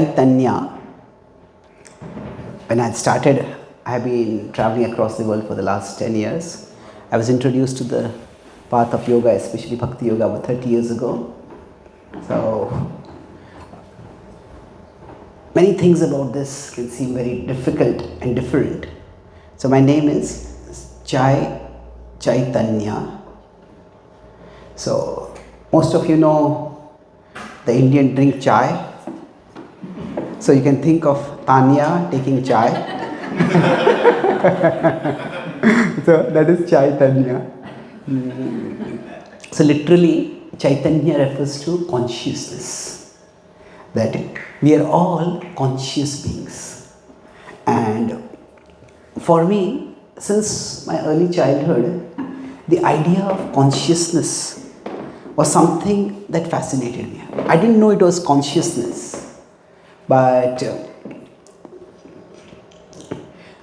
Chaitanya. When I started, I have been traveling across the world for the last 10 years. I was introduced to the path of yoga, especially bhakti yoga, about 30 years ago. So, many things about this can seem very difficult and different. So, my name is Chaitanya. So, most of you know the Indian drink chai. So, you can think of Tanya taking chai. So, that is Chaitanya. So, literally, Chaitanya refers to consciousness. That we are all conscious beings. And for me, since my early childhood, the idea of consciousness was something that fascinated me. I didn't know it was consciousness, but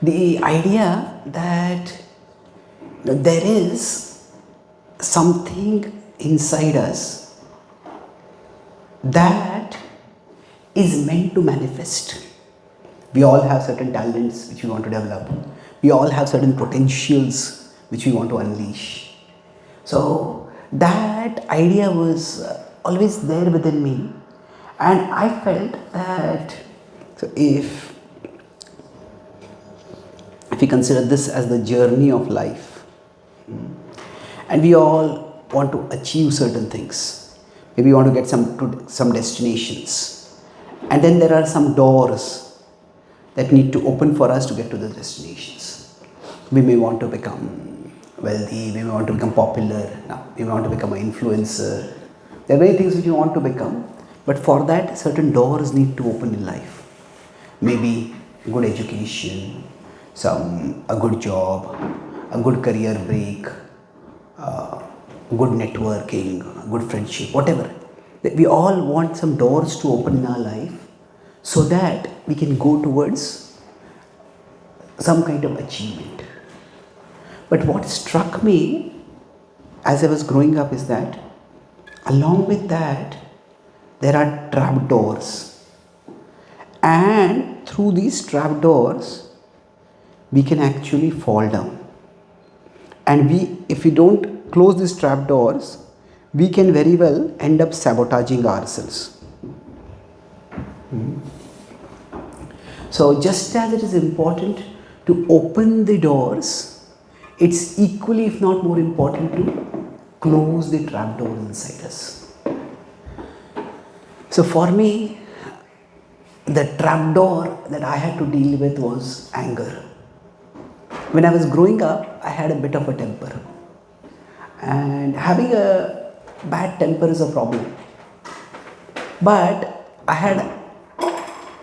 the idea that there is something inside us that is meant to manifest. We all have certain talents which we want to develop. We all have certain potentials which we want to unleash. So that idea was always there within me, and I felt that if we consider this as the journey of life, and we all want to achieve certain things, maybe we want to get some destinations, and then there are some doors that need to open for us to get to the destinations. We may want to become wealthy, we may want to become popular, we may want to become an influencer. There are many things which we want to become, but for that certain doors need to open in life. Maybe good education, a good job, a good career break, good networking, good friendship, whatever. We all want some doors to open in our life so that we can go towards some kind of achievement. But what struck me as I was growing up is that along with that there are trapdoors, and through these trapdoors we can actually fall down, and if we don't close these trapdoors, we can very well end up sabotaging ourselves. So just as it is important to open the doors, it's equally, if not more important, to close the trapdoors inside us. So for me, the trapdoor that I had to deal with was anger. When I was growing up, I had a bit of a temper. And having a bad temper is a problem. But I had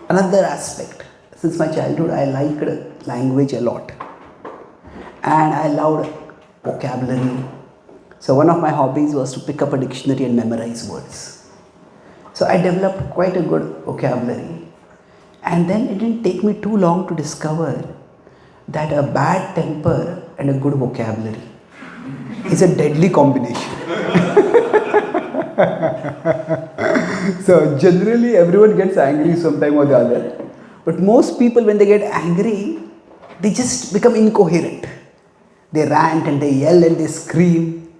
another aspect. Since my childhood, I liked language a lot. And I loved vocabulary. So one of my hobbies was to pick up a dictionary and memorize words. So I developed quite a good vocabulary. And then it didn't take me too long to discover that a bad temper and a good vocabulary is a deadly combination. So generally everyone gets angry sometime or the other. But most people, when they get angry, they just become incoherent. They rant and they yell and they scream.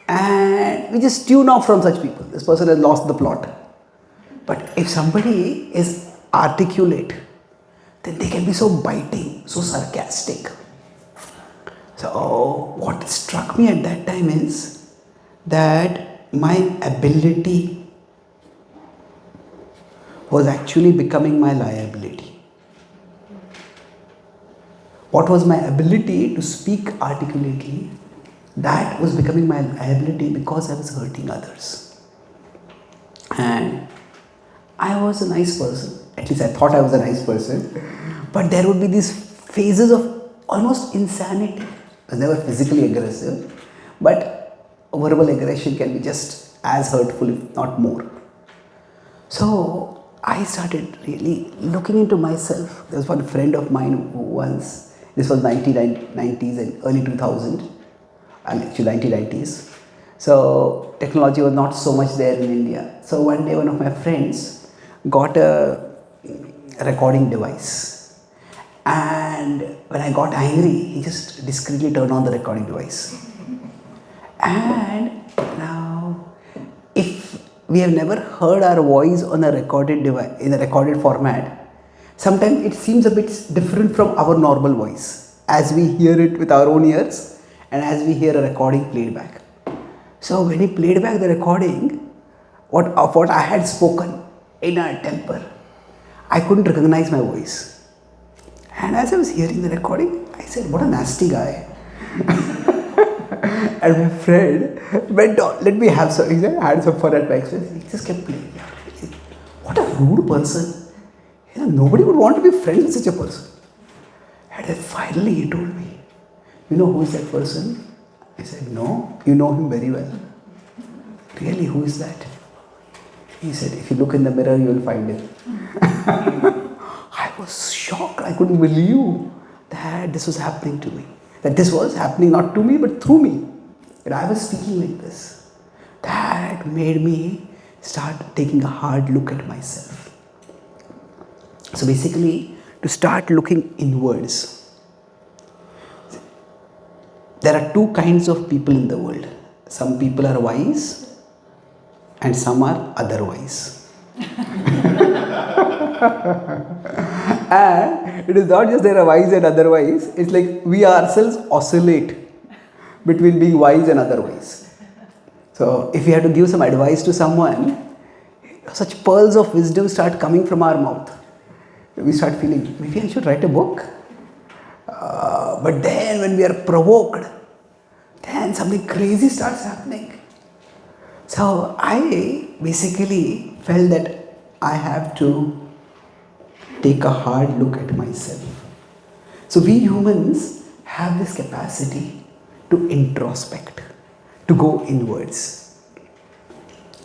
And we just tune off from such people. This person has lost the plot. But if somebody is articulate, then they can be so biting, so sarcastic. So what struck me at that time is that my ability was actually becoming my liability. What was my ability to speak articulately, that was becoming my liability because I was hurting others. And I was a nice person, at least I thought I was a nice person, but there would be these phases of almost insanity. I was never physically aggressive, but verbal aggression can be just as hurtful, if not more. So I started really looking into myself. There was one friend of mine who once, this was 1990s and early 2000s, and actually 1990s. So technology was not so much there in India. So one day one of my friends got a recording device. And when I got angry, he just discreetly turned on the recording device. And now, if we have never heard our voice on a recorded device, in a recorded format, sometimes it seems a bit different from our normal voice as we hear it with our own ears and as we hear a recording played back. So when he played back the recording, what I had spoken in a temper, I couldn't recognize my voice. And as I was hearing the recording, I said, what a nasty guy. And my friend went on, let me have some, he said, I had some fun at my expense. He just kept playing. Said, what a rude person. Nobody would want to be friends with such a person. And then finally he told me, you know who is that person? I said, no, you know him very well. Really, who is that? He said, if you look in the mirror, you will find him. I was shocked. I couldn't believe that this was happening to me. That this was happening not to me, but through me. That I was speaking like this. That made me start taking a hard look at myself. So basically, to start looking inwards. There are two kinds of people in the world. Some people are wise and some are otherwise. And it is not just there are wise and otherwise, it's like we ourselves oscillate between being wise and otherwise. So if we have to give some advice to someone, such pearls of wisdom start coming from our mouth. We start feeling, maybe I should write a book. But then when we are provoked, then something crazy starts happening. So I basically felt that I have to take a hard look at myself. So we humans have this capacity to introspect, to go inwards,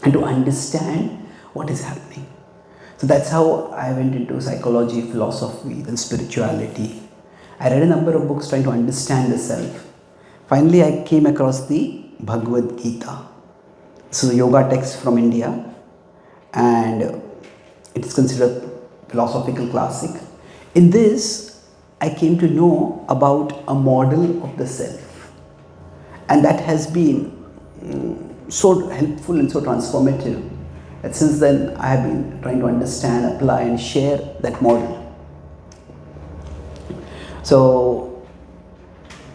and to understand what is happening. So that's how I went into psychology, philosophy, then spirituality. I read a number of books trying to understand the self. Finally, I came across the Bhagavad Gita. This is a yoga text from India, and it is considered a philosophical classic. In this, I came to know about a model of the self, and that has been so helpful and so transformative that since then I have been trying to understand, apply and share that model. So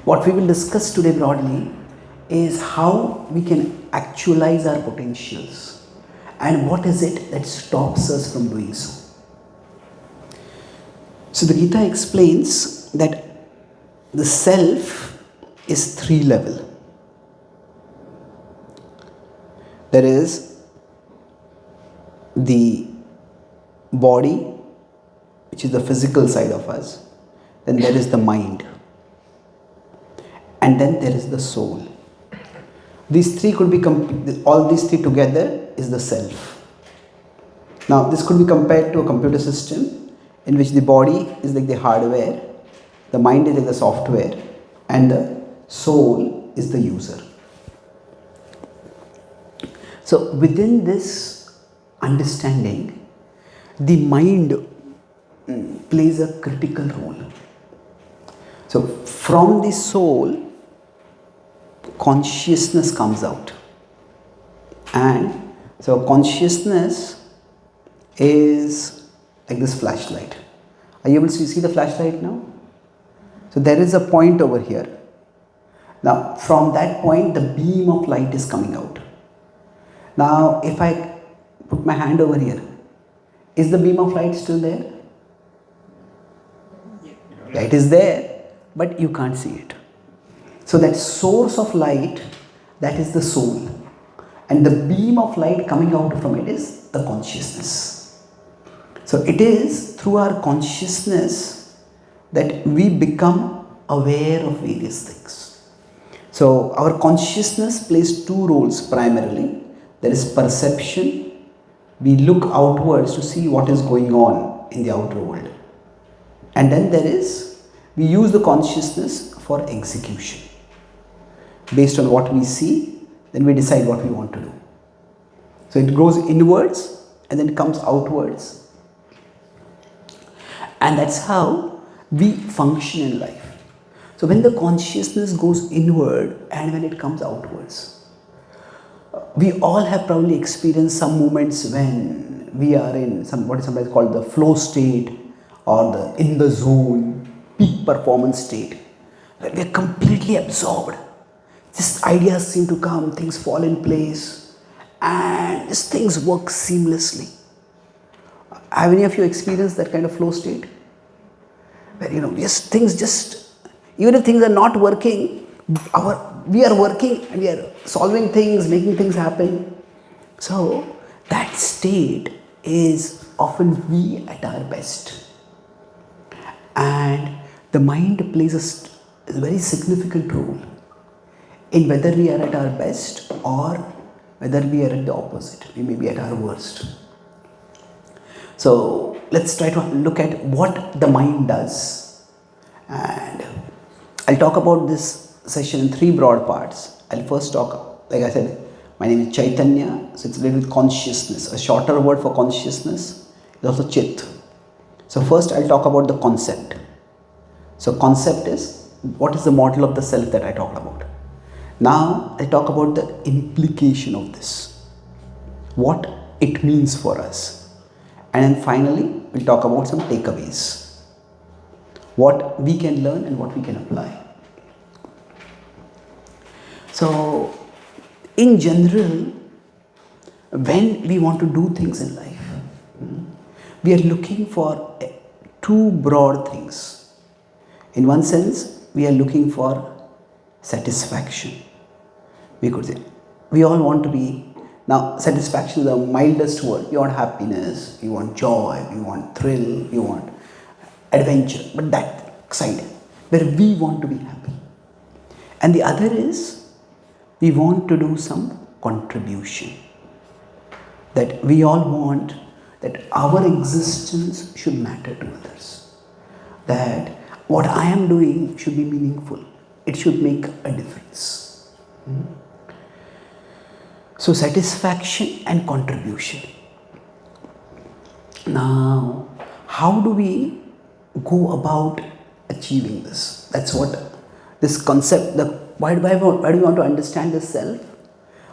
what we will discuss today broadly is how we can actualize our potentials and what is it that stops us from doing so. So the Gita explains that the self is three level. There is the body, which is the physical side of us. Then there is the mind. And then there is the soul. These three could be, all these three together is the self. Now this could be compared to a computer system in which the body is like the hardware, the mind is like the software, and the soul is the user. So within this understanding, the mind plays a critical role. So from the soul, consciousness comes out. And so consciousness is like this flashlight. Are you able to see the flashlight now? So there is a point over here. Now from that point, the beam of light is coming out. Now if I put my hand over here, is the beam of light still there? Yeah, it is there, but you can't see it. So that source of light, that is the soul. And the beam of light coming out from it is the consciousness. So it is through our consciousness that we become aware of various things. So our consciousness plays two roles primarily. There is perception. We look outwards to see what is going on in the outer world. And then there is, we use the consciousness for execution. Based on what we see, then we decide what we want to do. So it goes inwards and then comes outwards. And that's how we function in life. So when the consciousness goes inward and when it comes outwards, we all have probably experienced some moments when we are in what is sometimes called the flow state, or the in the zone, peak performance state, where we are completely absorbed. Just ideas seem to come, things fall in place, and just things work seamlessly. Have any of you experienced that kind of flow state? Where just things even if things are not working, we are working and we are solving things, making things happen. So that state is often we at our best. And the mind plays a very significant role in whether we are at our best or whether we are at the opposite. We may be at our worst. So let's try to look at what the mind does. And I'll talk about this session in 3 broad parts. I'll first talk, like I said, my name is Chaitanya, so it's related with consciousness. A shorter word for consciousness is also Chit. So first I'll talk about the concept. So concept is, what is the model of the self that I talked about. Now I talk about the implication of this, what it means for us. And then finally we'll talk about some takeaways, what we can learn and what we can apply. So in general, when we want to do things in life, we are looking for 2 broad things. In one sense, we are looking for satisfaction. We could say, we all want to be, now satisfaction is the mildest word. We want happiness, we want joy, we want thrill, we want adventure, but that side where we want to be happy. And the other is, we want to do some contribution. That we all want that our existence should matter to others. That what I am doing should be meaningful. It should make a difference. So satisfaction and contribution. Now, how do we go about achieving this? That's what this concept, why do we want to understand the self?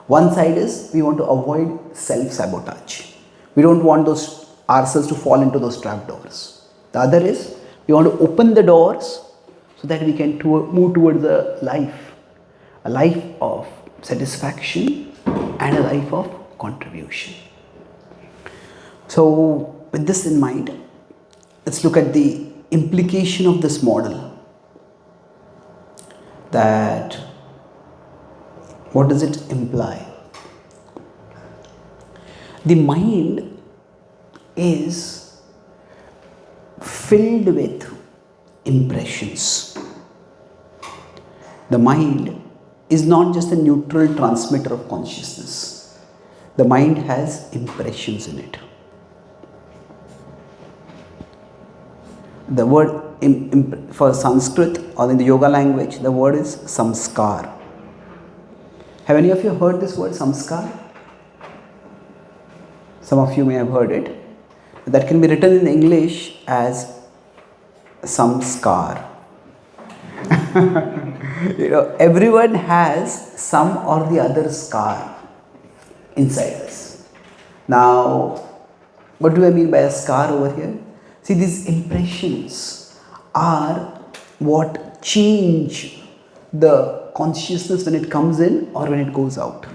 One side is we want to avoid self-sabotage. We don't want ourselves to fall into those trapdoors. The other is we want to open the doors so that we can move towards a life of satisfaction and a life of contribution. So with this in mind, let's look at the implication of this model. That what does it imply? The mind is filled with impressions. The mind is not just a neutral transmitter of consciousness. The mind has impressions in it. The word for Sanskrit, or in the yoga language, the word is samskar. Have any of you heard this word samskar? Some of you may have heard it. That can be written in English as samskar. Everyone has some or the other scar inside us. Now, what do I mean by a scar over here? See, these impressions are what change the consciousness when it comes in or when it goes out.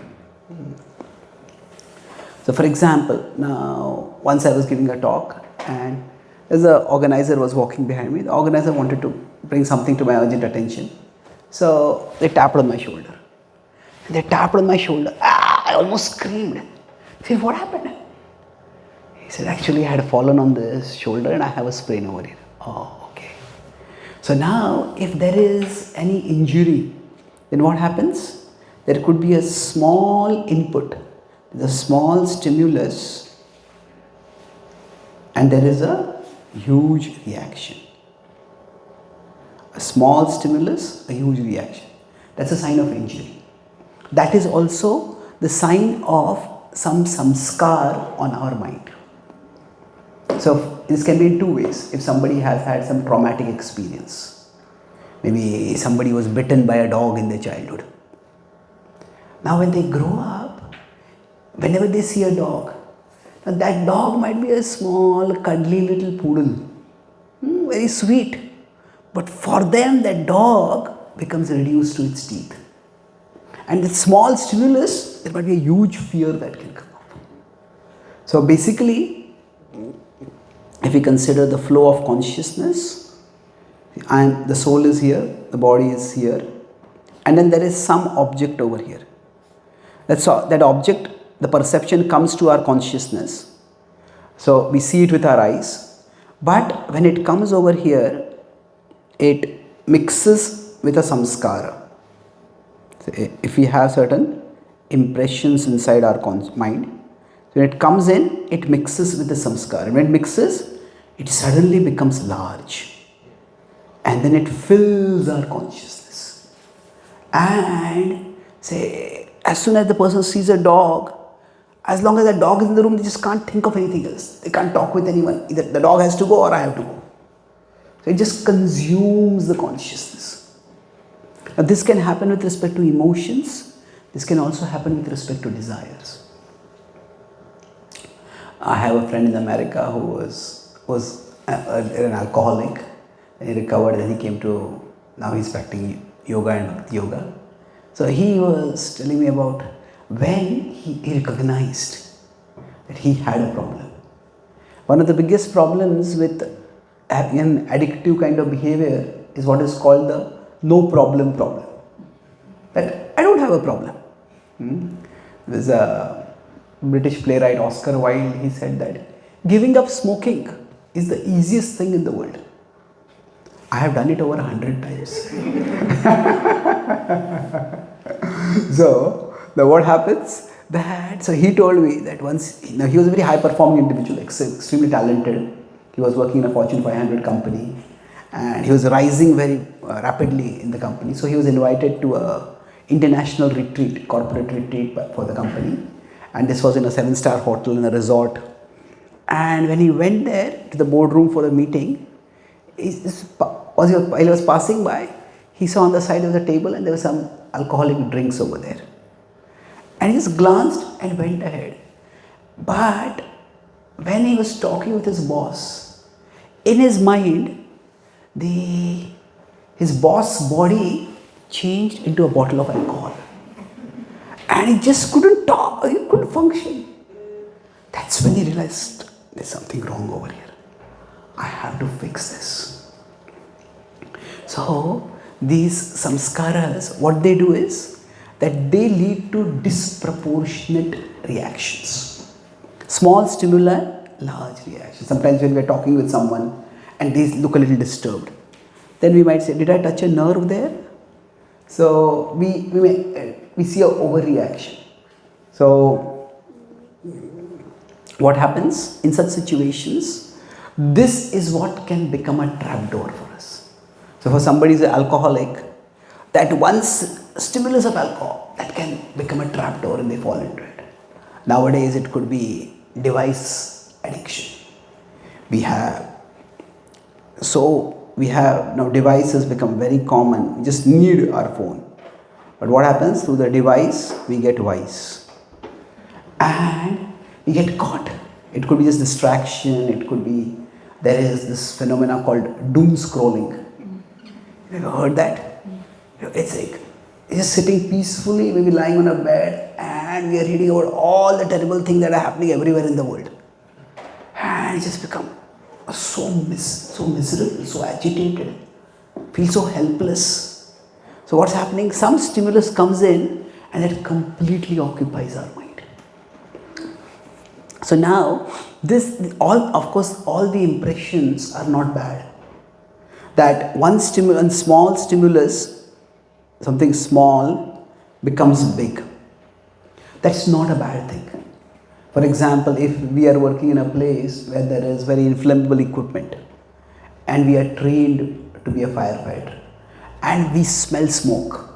So for example, now once I was giving a talk and as an organizer was walking behind me, the organizer wanted to bring something to my urgent attention. So they tapped on my shoulder. They tapped on my shoulder. I almost screamed. I said, what happened? He said, actually I had fallen on this shoulder and I have a sprain over here. Oh, okay. So now if there is any injury, then what happens? There could be a small input, the small stimulus, and there is a huge reaction. A small stimulus, a huge reaction. That's a sign of injury. That is also the sign of some samskar on our mind. So this can be in two ways. If somebody has had some traumatic experience, maybe somebody was bitten by a dog in their childhood. Now when they grow up, whenever they see a dog, now that dog might be a small, cuddly little poodle, very sweet. But for them, that dog becomes reduced to its teeth. And the small stimulus, there might be a huge fear that can come up. So basically, if we consider the flow of consciousness, and the soul is here, the body is here, and then there is some object over here. That's all. That object, the perception comes to our consciousness. So we see it with our eyes. But when it comes over here, it mixes with a samskara. So if we have certain impressions inside our mind, when it comes in, it mixes with the samskara. When it mixes, it suddenly becomes large. And then it fills our consciousness. And say, as soon as the person sees a dog, as long as the dog is in the room, they just can't think of anything else. They can't talk with anyone. Either the dog has to go or I have to go. So it just consumes the consciousness. Now this can happen with respect to emotions. This can also happen with respect to desires. I have a friend in America who was an alcoholic. He recovered, then he came to, now he's practicing yoga and bhakti yoga. So he was telling me about when he recognized that he had a problem. One of the biggest problems with an addictive kind of behavior is what is called the no problem problem. That I don't have a problem. There's a British playwright, Oscar Wilde, he said that giving up smoking is the easiest thing in the world. I have done it over 100 times. So, now what happens? So he told me that once, he was a very high performing individual, extremely talented. He was working in a Fortune 500 company and he was rising very rapidly in the company. So he was invited to a international retreat, corporate retreat for the company. And this was in a 7-star hotel in a resort. And when he went there to the boardroom for the meeting, while he was passing by, he saw on the side of the table and there were some alcoholic drinks over there. And he just glanced and went ahead. But when he was talking with his boss, in his mind, his boss' body changed into a bottle of alcohol. And he just couldn't talk, he couldn't function. That's when he realized there's something wrong over here. I have to fix this. So these samskaras, what they do is that they lead to disproportionate reactions. Small stimuli, large reactions. Sometimes when we're talking with someone and they look a little disturbed, then we might say, did I touch a nerve there? So we see an overreaction. So what happens in such situations? This is what can become a trapdoor for us. So for somebody who is an alcoholic, that one stimulus of alcohol, that can become a trapdoor and they fall into it. Nowadays it could be device addiction. We have now devices become very common. We just need our phone. But what happens? Through the device, we get wise. And we get caught. It could be just distraction. It could be, there is this phenomena called doom scrolling. Have you heard that? It's like, you're just sitting peacefully, maybe lying on a bed, and we are reading about all the terrible things that are happening everywhere in the world. And you just become so miserable, so agitated, feel so helpless. So what's happening? Some stimulus comes in and it completely occupies our mind. So now, of course, all the impressions are not bad. That one small stimulus, something small, becomes big. That's not a bad thing. For example, if we are working in a place where there is very inflammable equipment and we are trained to be a firefighter and we smell smoke.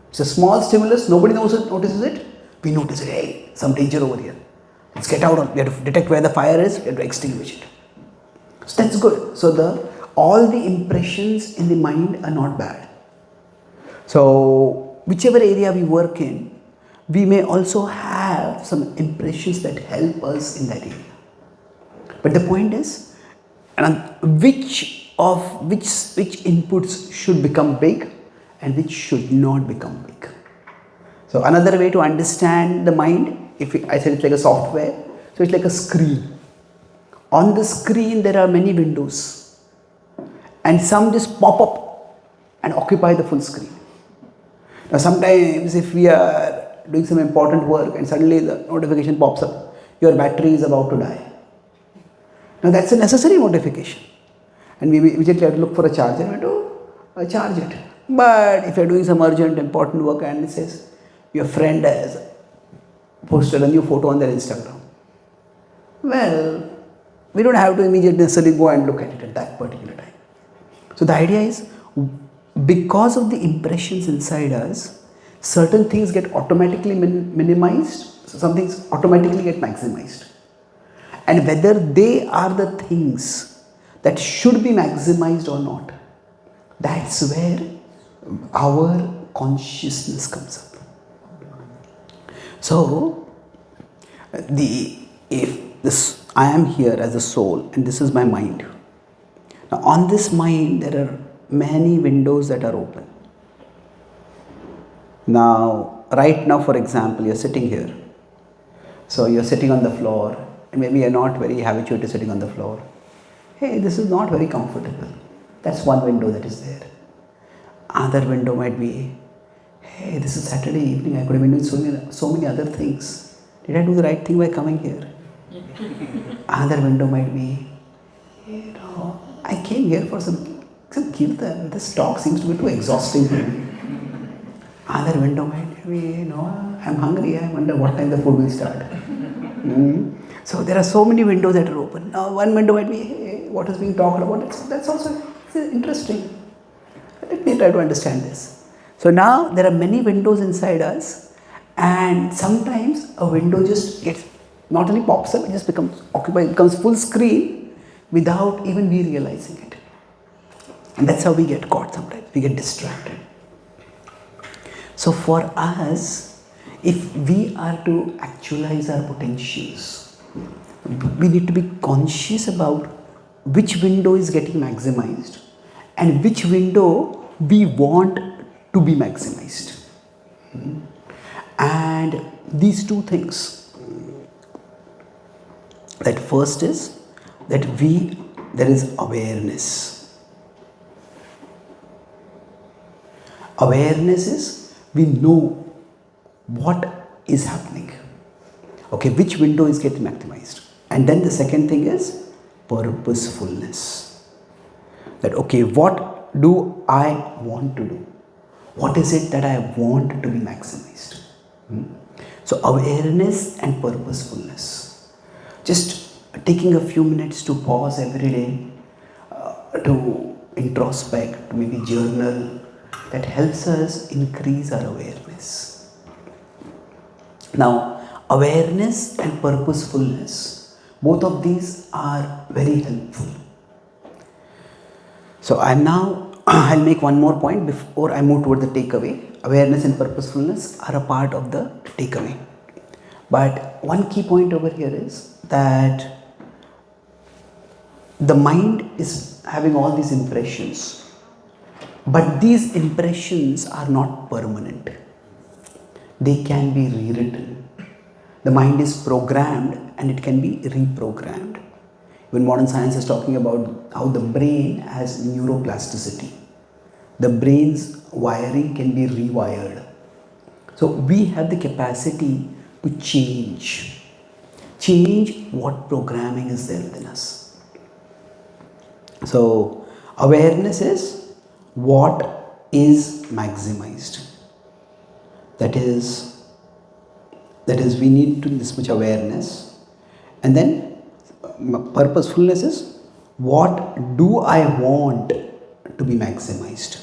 It's a small stimulus, nobody notices it. We notice it, hey, some danger over here. Let's get out, we have to detect where the fire is, we have to extinguish it. So that's good. So all the impressions in the mind are not bad. So whichever area we work in, we may also have some impressions that help us in that area. But the point is, which inputs should become big and which should not become big. So another way to understand the mind, I said it's like a software, so it's like a screen. On the screen there are many windows, and some just pop up and occupy the full screen. Now sometimes if we are doing some important work and suddenly the notification pops up, your battery is about to die. Now that's a necessary notification, and we immediately have to look for a charger and to charge it. But if you are doing some urgent important work and it says your friend has posted a new photo on their Instagram, well, we don't have to immediately necessarily go and look at it at that particular time. So the idea is, because of the impressions inside us, certain things get automatically minimized, so some things automatically get maximized. And whether they are the things that should be maximized or not, that's where our consciousness comes up. So, I am here as a soul and this is my mind. Now on this mind there are many windows that are open. Now, right now for example, you're sitting here. So you're sitting on the floor and maybe you're not very habituated to sitting on the floor. Hey, this is not very comfortable. That's one window that is there. Another window might be, hey, this is Saturday evening, I could have been doing so many other things. Did I do the right thing by coming here? Another window might be, I came here for some kirtan. This talk seems to be too exhausting for me. Another window might be, I'm hungry, I wonder what time the food will start. So there are so many windows that are open. Now one window might be, hey, what is being talked about? That's also interesting. Let me try to understand this. So now there are many windows inside us, and sometimes a window just gets, not only pops up, it just becomes occupied, becomes full screen without even we realizing it. And that's how we get caught sometimes, we get distracted. So for us, if we are to actualize our potentials, we need to be conscious about which window is getting maximized and which window we want to be maximized. And these two things, that first is that there is awareness. Awareness is we know what is happening. Okay, which window is getting maximized. And then the second thing is purposefulness. That okay, what do I want to do? What is it that I want to be maximized? So awareness and purposefulness. Just taking a few minutes to pause every day, to introspect, to maybe journal, that helps us increase our awareness. Now, awareness and purposefulness, both of these are very helpful. So I'll make one more point before I move toward the takeaway. Awareness and purposefulness are a part of the takeaway. But one key point over here is that the mind is having all these impressions, but these impressions are not permanent. They can be rewritten. The mind is programmed and it can be reprogrammed. Even modern science is talking about how the brain has neuroplasticity. The brain's wiring can be rewired. So we have the capacity to change what programming is there within us. So awareness is what is maximized. That is we need to this much awareness. And then purposefulness is what do I want to be maximized.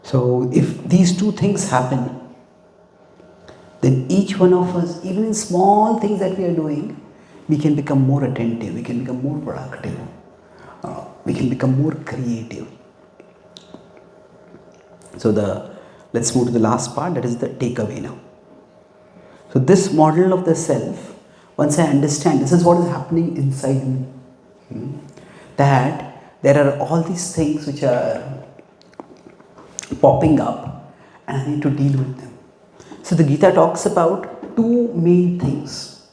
So if these two things happen, then each one of us, even in small things that we are doing, we can become more attentive, we can become more productive, we can become more creative. So let's move to the last part, that is the takeaway now. So this model of the self, once I understand this is what is happening inside me, that there are all these things which are popping up and I need to deal with them. So the Gita talks about two main things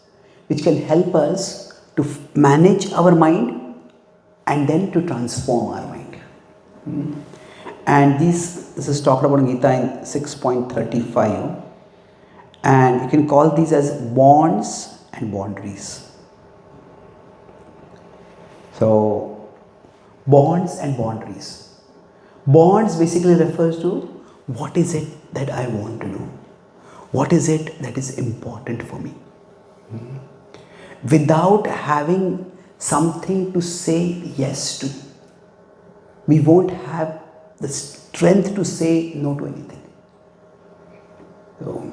which can help us to manage our mind and then to transform our mind. And this is talked about in Gita in 6.35, and you can call these as bonds and boundaries. So bonds and boundaries. Bonds basically refers to what is it that I want to do, what is it that is important for me. Without having something to say yes to, we won't have the strength to say no to anything. So,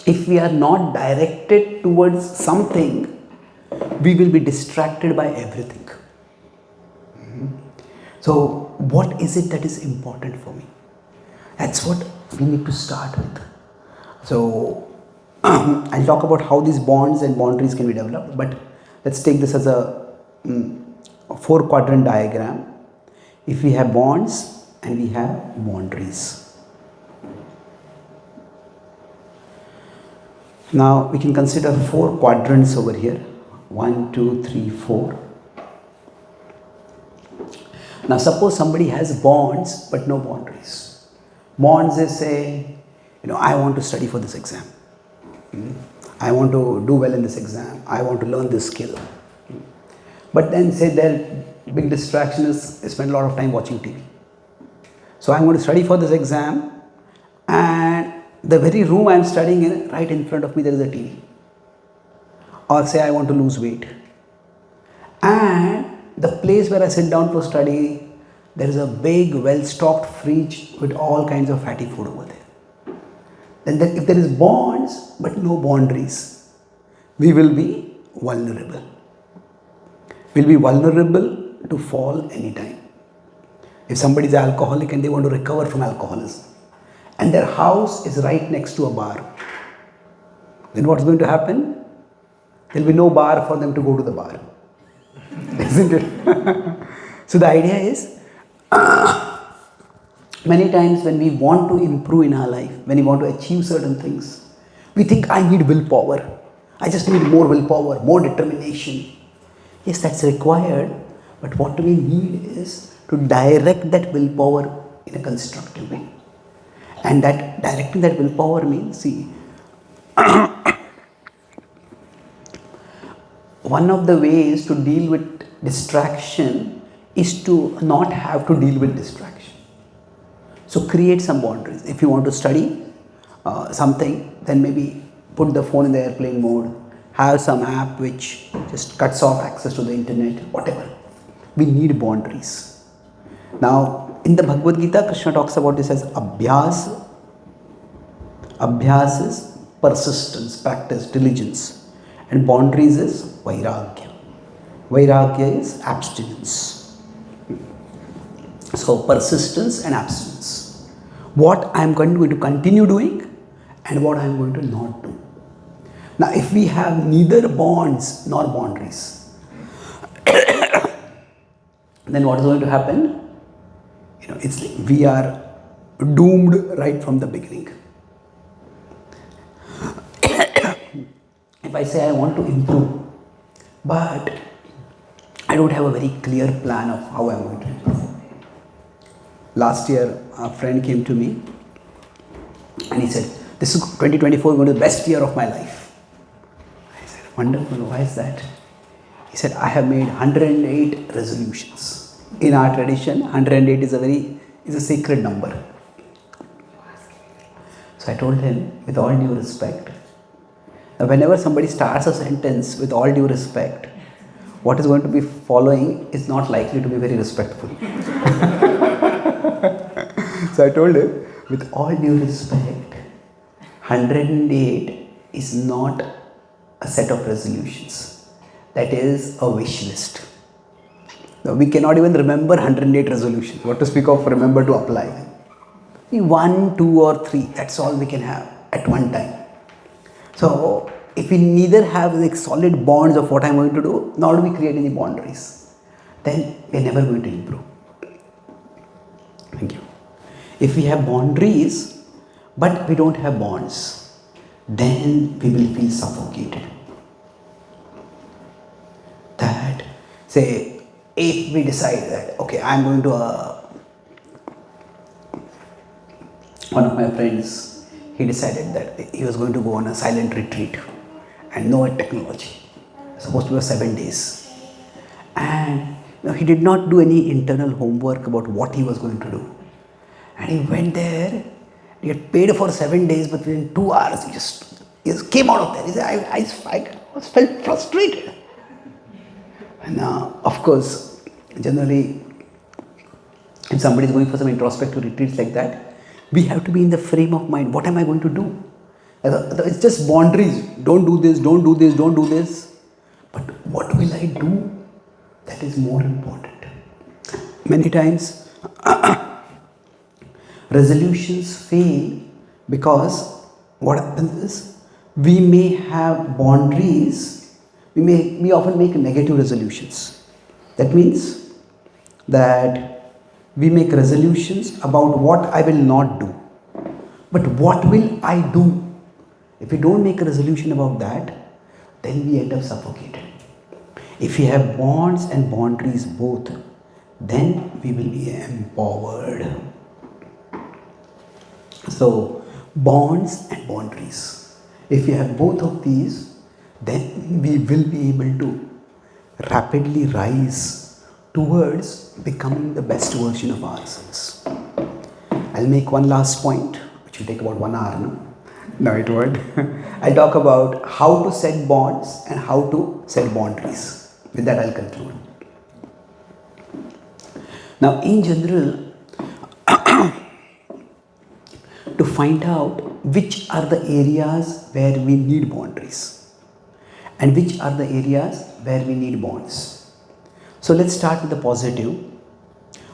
if we are not directed towards something, we will be distracted by everything. So, what is it that is important for me? That's what we need to start with. So, I'll talk about how these bonds and boundaries can be developed, but let's take this as a 4-quadrant diagram. If we have bonds and we have boundaries. Now we can consider 4 quadrants over here. 1, 2, 3, 4. Now suppose somebody has bonds but no boundaries. Bonds is say, I want to study for this exam. I want to do well in this exam. I want to learn this skill. But then say their big distraction is I spend a lot of time watching TV. So I'm going to study for this exam, and the very room I'm studying in, right in front of me there is a TV. Or say I want to lose weight, and the place where I sit down for study, there is a big well-stocked fridge with all kinds of fatty food over there. Then if there is bonds but no boundaries, we will be vulnerable. We'll be vulnerable to fall anytime. If somebody is alcoholic and they want to recover from alcoholism, and their house is right next to a bar, then what's going to happen? There will be no bar for them to go to the bar. Isn't it? So the idea is, many times when we want to improve in our life, when we want to achieve certain things, we think I need willpower. I just need more willpower, more determination. Yes, that's required, but what we need is to direct that willpower in a constructive way. And that directing that willpower means, see, one of the ways to deal with distraction is to not have to deal with distraction. So create some boundaries. If you want to study something, then maybe put the phone in the airplane mode, have some app which just cuts off access to the internet, whatever. We need boundaries. Now, in the Bhagavad Gita, Krishna talks about this as abhyas. Abhyas is persistence, practice, diligence. And boundaries is vairagya. Vairagya is abstinence. So, persistence and abstinence. What I am going to continue doing and what I am going to not do. Now, if we have neither bonds nor boundaries, then what is going to happen? We are doomed right from the beginning. If I say I want to improve, but I don't have a very clear plan of how I am going to improve. Last year, a friend came to me and he said, this is 2024 going to be the best year of my life. I said, wonderful, why is that? He said, I have made 108 resolutions. In our tradition, 108 is a sacred number. So I told him, with all due respect, whenever somebody starts a sentence with all due respect, what is going to be following is not likely to be very respectful. So I told him, with all due respect, 108 is not a set of resolutions. That is a wish list. Now, we cannot even remember 108 resolutions. What to speak of remember to apply them. 1, 2 or 3, that's all we can have at one time. So, if we neither have like solid bonds of what I'm going to do, nor do we create any boundaries, then we're never going to improve. Thank you. If we have boundaries, but we don't have bonds, then we will feel suffocated. That, say, if we decide that, okay, I'm going to one of my friends, he decided that he was going to go on a silent retreat and no technology. Supposed to be 7 days. And he did not do any internal homework about what he was going to do. And he went there, he had paid for 7 days, but within 2 hours he just came out of there. He said, I felt frustrated. And of course, generally, if somebody is going for some introspective retreats like that, we have to be in the frame of mind. What am I going to do? It's just boundaries. Don't do this, don't do this, don't do this. But what will I do? That is more important. Many times, resolutions fail because what happens is, we may have boundaries, we often make negative resolutions. That means that we make resolutions about what I will not do. But what will I do? If we don't make a resolution about that, then we end up suffocated. If we have bonds and boundaries both, then we will be empowered. So, bonds and boundaries. If we have both of these, then we will be able to rapidly rise towards becoming the best version of ourselves. I'll make one last point, which will take about 1 hour. No, it won't. I'll talk about how to set bonds and how to set boundaries. With that, I'll conclude. Now, in general, to find out which are the areas where we need boundaries and which are the areas where we need bonds. So let's start with the positive.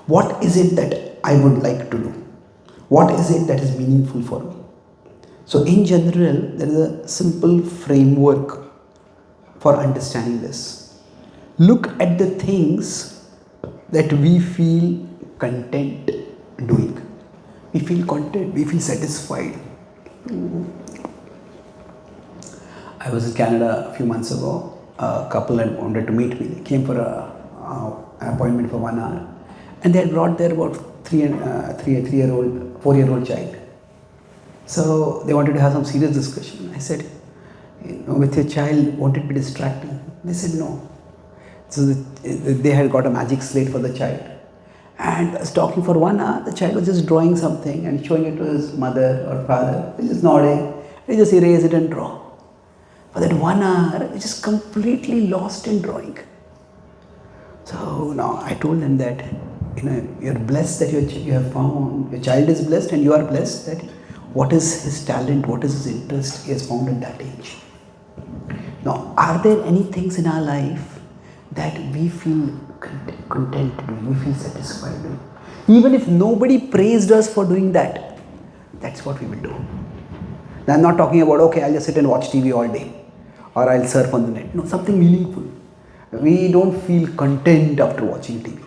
What is it that I would like to do? What is it that is meaningful for me? So in general, there is a simple framework for understanding this. Look at the things that we feel content doing. We feel content, we feel satisfied. I was in Canada a few months ago. A couple had wanted to meet me. They came for an appointment for 1 hour, and they had brought their about 4-year-old child. So they wanted to have some serious discussion. I said, with your child, won't it be distracting? They said no. So they had got a magic slate for the child, and I was talking for 1 hour. The child was just drawing something and showing it to his mother or father. He just nodding. He just erase it and draw. For that 1 hour, he just completely lost in drawing. So now I told them that you're blessed that you have found, your child is blessed and you are blessed that what is his talent, what is his interest, he has found at that age. Now, are there any things in our life that we feel content doing, we feel satisfied doing? Even if nobody praised us for doing that, that's what we will do. Now, I'm not talking about, okay, I'll just sit and watch TV all day or I'll surf on the net. No, something meaningful. We don't feel content after watching TV.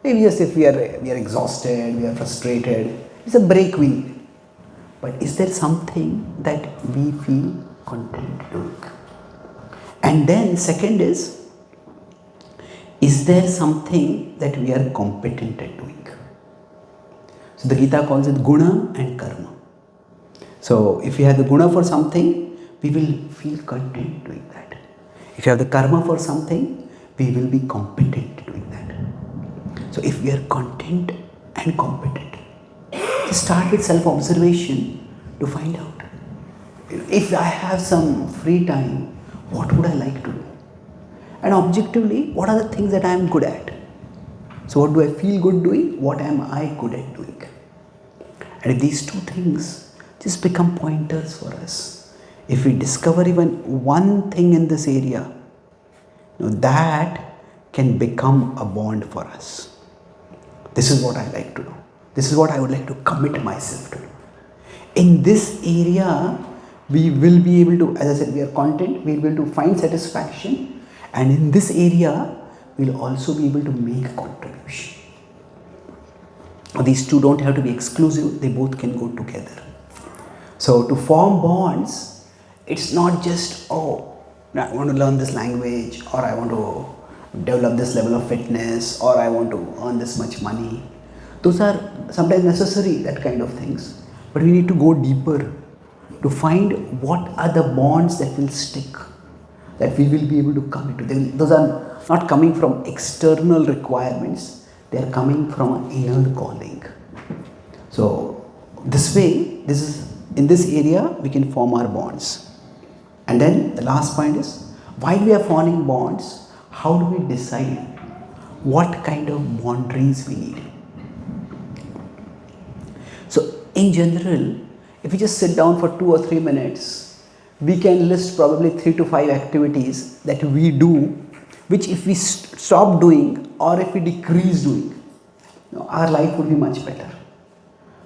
Maybe just if we are exhausted, we are frustrated, it's a break we need. But is there something that we feel content doing? And then second is there something that we are competent at doing? So the Gita calls it guna and karma. So if you have the guna for something, we will feel content doing that. If you have the karma for something, we will be competent doing that. So if we are content and competent, just start with self-observation to find out. If I have some free time, what would I like to do? And objectively, what are the things that I am good at? So what do I feel good doing? What am I good at doing? And if these two things just become pointers for us, if we discover even one thing in this area, that can become a bond for us. This is what I like to do. This is what I would like to commit myself to do. In this area, we will be able to, as I said, we are content, we will be able to find satisfaction, and in this area, we'll also be able to make a contribution. These two don't have to be exclusive, they both can go together. So to form bonds, it's not just, I want to learn this language, or I want to develop this level of fitness, or I want to earn this much money. Those are sometimes necessary, that kind of things. But we need to go deeper to find what are the bonds that will stick, that we will be able to commit to. Those are not coming from external requirements, they are coming from an inner calling. So this way, in this area, we can form our bonds. And then the last point is, while we are forming bonds, how do we decide what kind of boundaries we need? So in general, if we just sit down for 2 or 3 minutes, we can list probably 3 to 5 activities that we do, which if we stop doing or if we decrease doing, our life would be much better.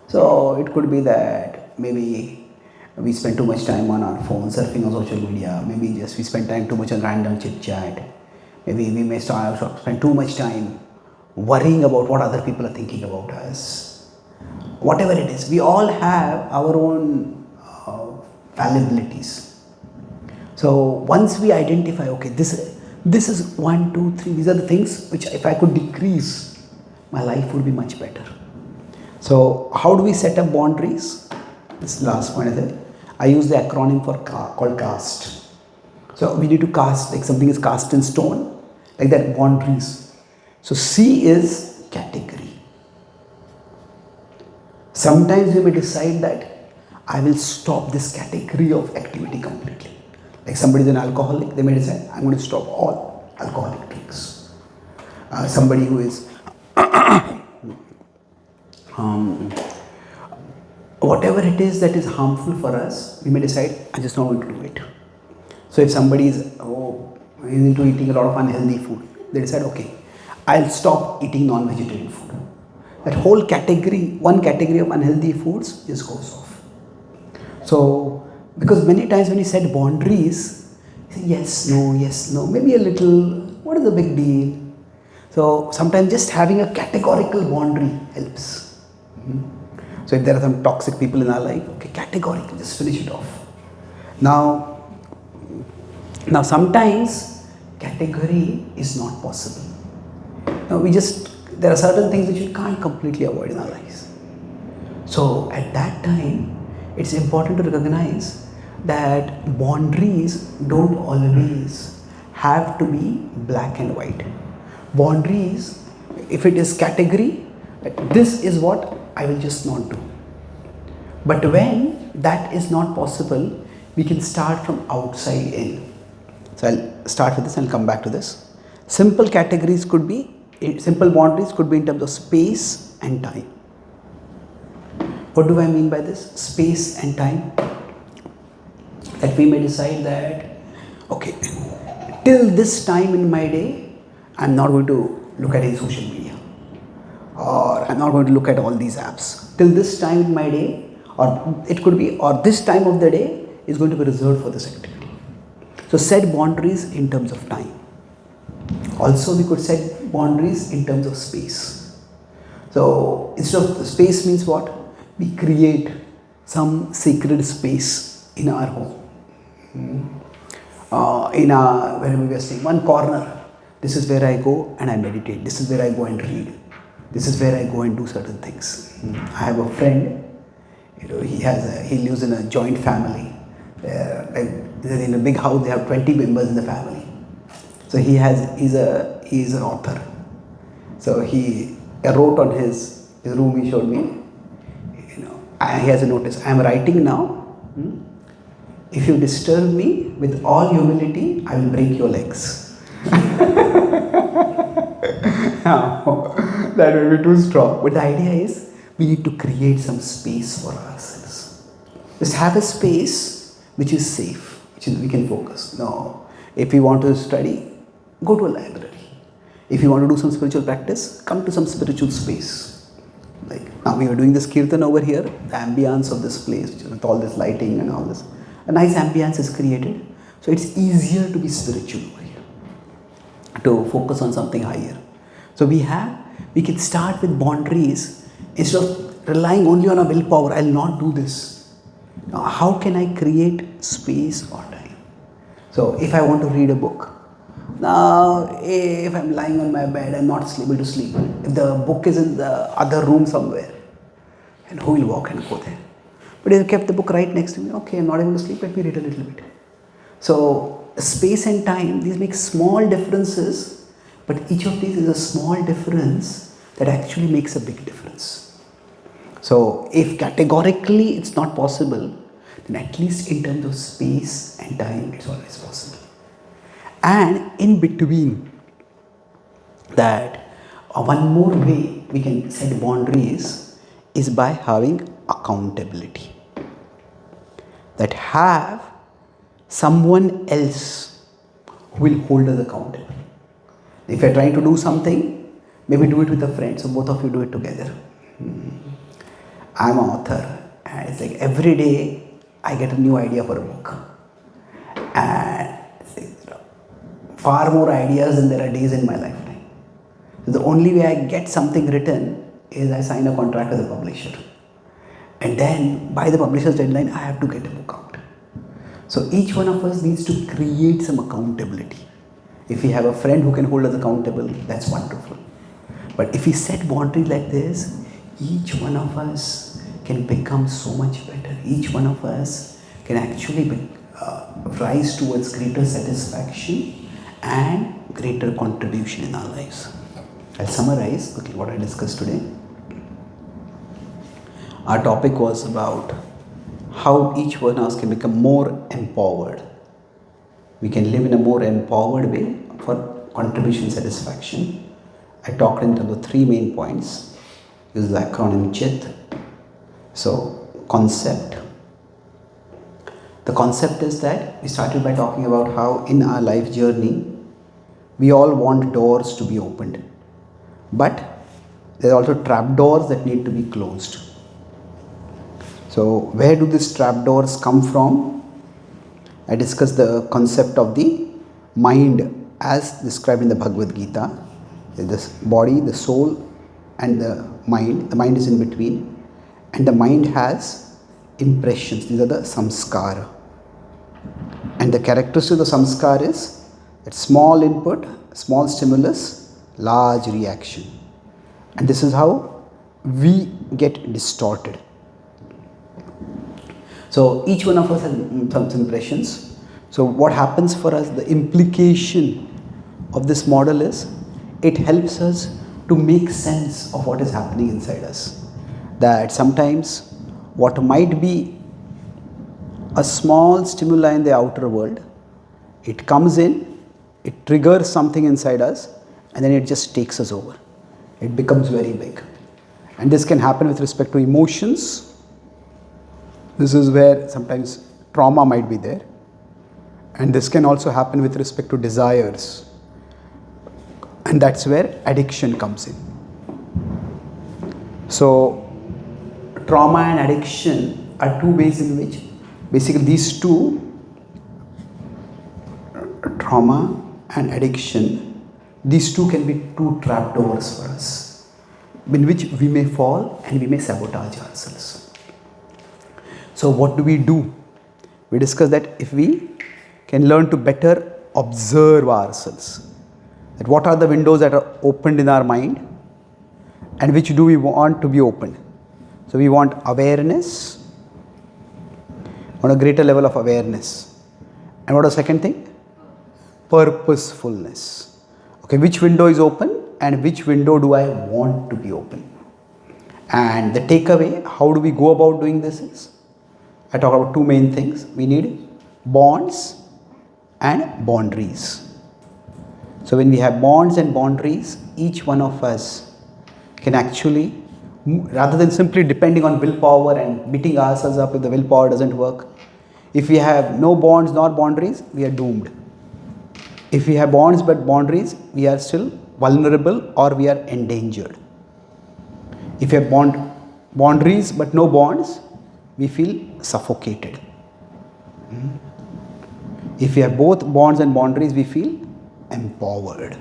So it could be that maybe we spend too much time on our phone, surfing on social media, maybe just we spend time too much on random chit chat, maybe we may spend too much time worrying about what other people are thinking about us. Whatever it is, we all have our own fallibilities. So once we identify, okay, this is 1, 2, 3, these are the things which if I could decrease, my life would be much better. So how do we set up boundaries? This last point is it. I use the acronym called CAST. So we need to cast, like something is cast in stone, like that, boundaries. So C is category. Sometimes we may decide that I will stop this category of activity completely. Like somebody is an alcoholic, they may decide I'm going to stop all alcoholic drinks. Somebody who is whatever it is that is harmful for us, we may decide I'm just not going to do it. So if somebody is into eating a lot of unhealthy food, they decide, okay, I'll stop eating non-vegetarian food. That whole category, one category of unhealthy foods just goes off. So, because many times when you set boundaries, you say yes, no, maybe a little, what is the big deal? So, sometimes just having a categorical boundary helps. So, if there are some toxic people in our life, okay, categorical, just finish it off. Now sometimes category is not possible. Now, there are certain things which we can't completely avoid in our lives. So at that time, it's important to recognize that boundaries don't always have to be black and white. Boundaries, if it is category, this is what I will just not do. But when that is not possible, we can start from outside in. So I'll start with this and come back to this. Simple boundaries could be in terms of space and time. What do I mean by this? Space and time. That we may decide that, okay, till this time in my day, I'm not going to look at any social media, or I'm not going to look at all these apps. Till this time in my day, or it could be, or this time of the day is going to be reserved for this activity. So set boundaries in terms of time. Also, we could set boundaries in terms of space. So instead of space means what? We create some sacred space in our home. Wherever we are staying, one corner. This is where I go and I meditate. This is where I go and read. This is where I go and do certain things. I have a friend. He lives in a joint family. In a big house, they have 20 members in the family. So he's an author. So he wrote on his room, he showed me, he has a notice, I am writing now. If you disturb me, with all humility, I will break your legs. Now, that will be too strong. But the idea is, we need to create some space for ourselves. Just have a space which is safe, which is we can focus. No, if you want to study, go to a library. If you want to do some spiritual practice, come to some spiritual space. Like now we are doing this kirtan over here, the ambience of this place, with all this lighting and all this, a nice ambience is created. So it's easier to be spiritual over here, to focus on something higher. So we can start with boundaries instead of relying only on our willpower. I'll not do this. Now, how can I create space or time? So if I want to read a book, now if I'm lying on my bed and not able to sleep, if the book is in the other room somewhere, and who will walk and go there? But if I kept the book right next to me, okay, I'm not able to sleep, let me read a little bit. So space and time, these make small differences, but each of these is a small difference that actually makes a big difference. So if categorically it's not possible, then at least in terms of space and time, it's always possible. And in between that, one more way we can set boundaries is by having accountability. That have someone else who will hold us accountable. If you're trying to do something, maybe do it with a friend, so both of you do it together. I'm an author, and it's like every day I get a new idea for a book. And far more ideas than there are days in my lifetime. So the only way I get something written is I sign a contract with the publisher. And then by the publisher's deadline, I have to get a book out. So each one of us needs to create some accountability. If we have a friend who can hold us accountable, that's wonderful. But if we set boundaries like this, each one of us can become so much better. Each one of us can actually rise towards greater satisfaction and greater contribution in our lives. I'll summarize quickly what I discussed today. Our topic was about how each one of us can become more empowered. We can live in a more empowered way for contribution satisfaction. I talked in terms of 3 main points. Use the acronym CHIT. So, concept. The concept is that we started by talking about how in our life journey, we all want doors to be opened. But there are also trapdoors that need to be closed. So, where do these trapdoors come from? I discussed the concept of the mind as described in the Bhagavad Gita. This body, the soul and the mind. The mind is in between. And the mind has impressions. These are the samskara. And the characteristic of the samskara is that small input, small stimulus, large reaction. And this is how we get distorted. So each one of us has some impressions. So what happens for us, the implication of this model is, it helps us to make sense of what is happening inside us. That sometimes what might be a small stimuli in the outer world, it comes in, it triggers something inside us, and then it just takes us over. It becomes very big. And this can happen with respect to emotions. This is where sometimes trauma might be there. And this can also happen with respect to desires. And that's where addiction comes in. So, trauma and addiction are 2 ways in which basically these 2, trauma and addiction, these 2 can be 2 trapdoors for us, in which we may fall and we may sabotage ourselves. So what do? We discussed that if we can learn to better observe ourselves, that what are the windows that are opened in our mind and which do we want to be opened. So we want awareness, on a greater level of awareness. And what is the second thing? Purposefulness. Okay, which window is open and which window do I want to be open? And the takeaway, how do we go about doing this is, I talk about 2 main things. We need bonds and boundaries. So when we have bonds and boundaries, each one of us can actually, rather than simply depending on willpower and beating ourselves up if the willpower doesn't work, If we have no bonds nor boundaries, we are doomed. If we have bonds but boundaries, we are still vulnerable or we are endangered. If we have boundaries but no bonds, we feel suffocated. If we have both bonds and boundaries, we feel empowered.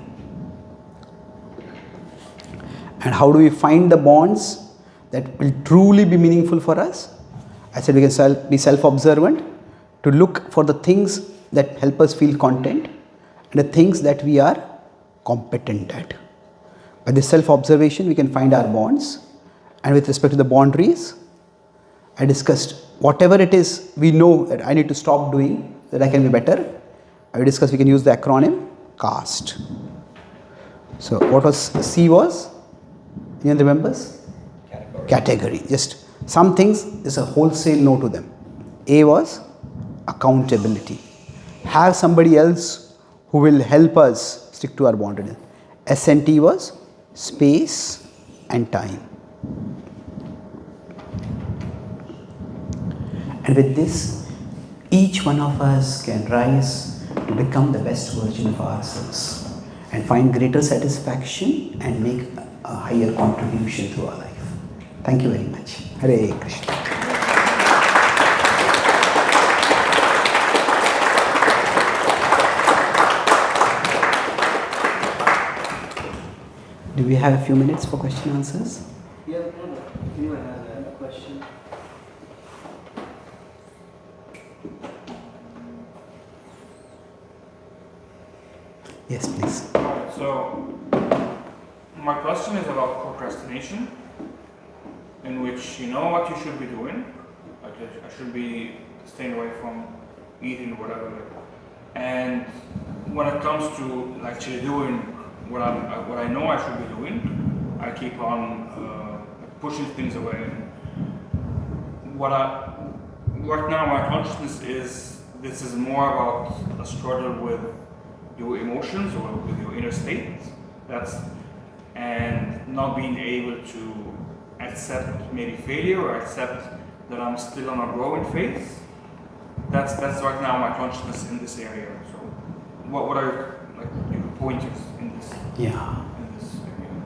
And how do we find the bonds that will truly be meaningful for us? I said we can be self-observant to look for the things that help us feel content and the things that we are competent at. By this self-observation, we can find our bonds. And with respect to the boundaries, I discussed whatever it is we know that I need to stop doing, that I can be better. I discussed we can use the acronym CAST. So what was C was? Anyone remembers? Category. Just some things is a wholesale no to them. A was accountability. Have somebody else who will help us stick to our boundary. S and T was space and time. And with this, each one of us can rise to become the best version of ourselves and find greater satisfaction and make a higher contribution to our life. Thank you very much. Hare Krishna. Do we have a few minutes for question and answers? Yeah, anyone has a question? Yes, please. So, my question is about procrastination, in which you know what you should be doing. Like I should be staying away from eating whatever. And when it comes to actually doing what I know I should be doing, I keep on pushing things away. Right now my consciousness is this is more about a struggle with your emotions or with your inner state. And not being able to accept maybe failure or accept that I'm still on a growing phase. That's right now my consciousness in this area. So what are like your pointers in this? Yeah. In this area?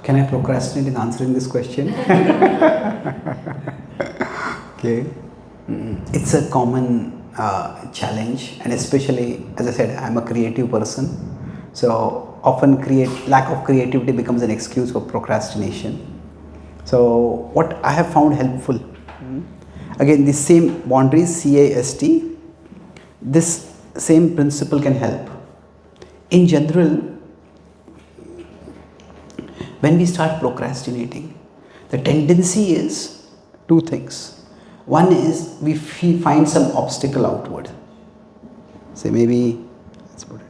Can I procrastinate in answering this question? Okay. It's a common challenge, and especially, as I said, I'm a creative person. So often lack of creativity becomes an excuse for procrastination. So what I have found helpful, again, this same boundaries, CAST, this same principle can help. In general, when we start procrastinating, the tendency is two things. One is we find some obstacle outward. Say maybe, let's put it.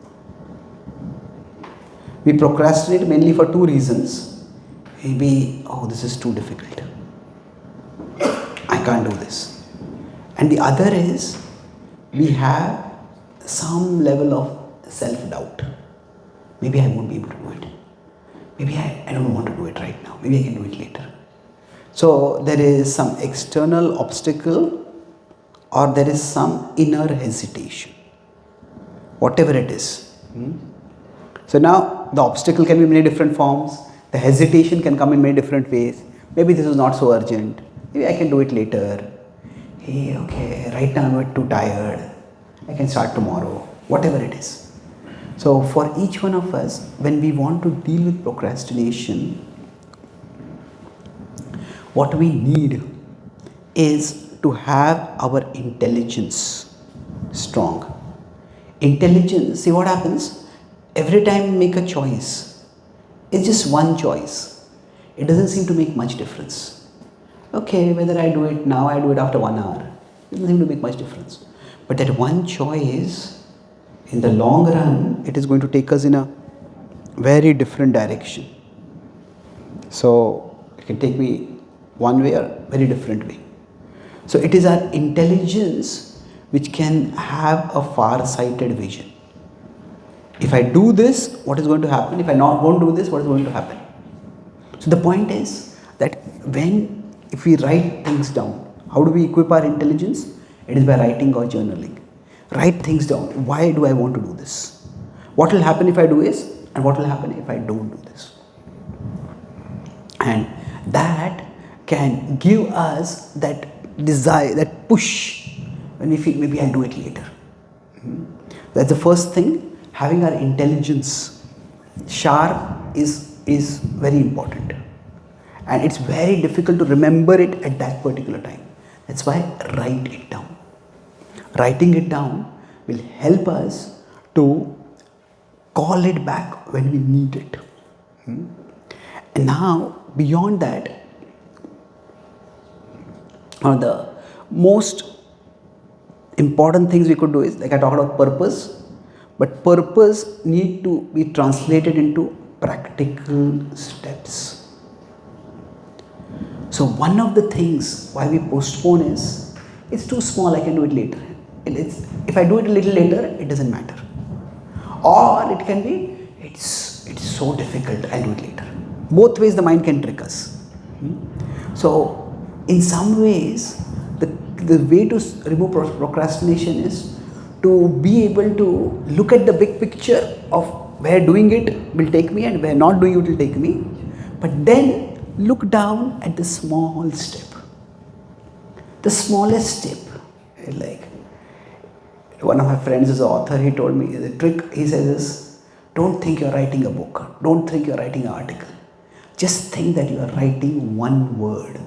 We procrastinate mainly for two reasons. Maybe, oh, this is too difficult. I can't do this. And the other is we have some level of self-doubt. Maybe I won't be able to do it. Maybe I don't want to do it right now. Maybe I can do it later. So there is some external obstacle or there is some inner hesitation. Whatever it is. So now the obstacle can be in many different forms. The hesitation can come in many different ways. Maybe this is not so urgent. Maybe I can do it later. Hey, okay, right now I'm too tired. I can start tomorrow. Whatever it is. So for each one of us, when we want to deal with procrastination, what we need is to have our intelligence strong. Intelligence, see what happens? Every time we make a choice, it's just one choice. It doesn't seem to make much difference. Okay, whether I do it now, I do it after 1 hour. It doesn't seem to make much difference. But that one choice, in the long run, it is going to take us in a very different direction. So, it can take me one way or very different way. So, it is our intelligence which can have a far-sighted vision. If I do this, what is going to happen? If I won't do this, what is going to happen? So, the point is that if we write things down, How do we equip our intelligence? It is by writing or journaling. Write things down. Why do I want to do this? What will happen if I do this? And what will happen if I don't do this? And that can give us that desire, that push when we feel maybe I'll do it later. That's the first thing. Having our intelligence sharp is very important. And it's very difficult to remember it at that particular time. That's why write it down. Writing it down will help us to call it back when we need it. And now, beyond that, the most important things we could do is, like I talked about purpose, but purpose need to be translated into practical steps. So one of the things why we postpone is, it's too small, I can do it later. If I do it a little later, it doesn't matter. Or it can be, it's so difficult, I'll do it later. Both ways the mind can trick us. So in some ways, the way to remove procrastination is to be able to look at the big picture of where doing it will take me and where not doing it will take me, but then look down at the small step. The smallest step. Like one of my friends is an author, he told me the trick, he says is, don't think you're writing a book, don't think you're writing an article. Just think that you are writing one word.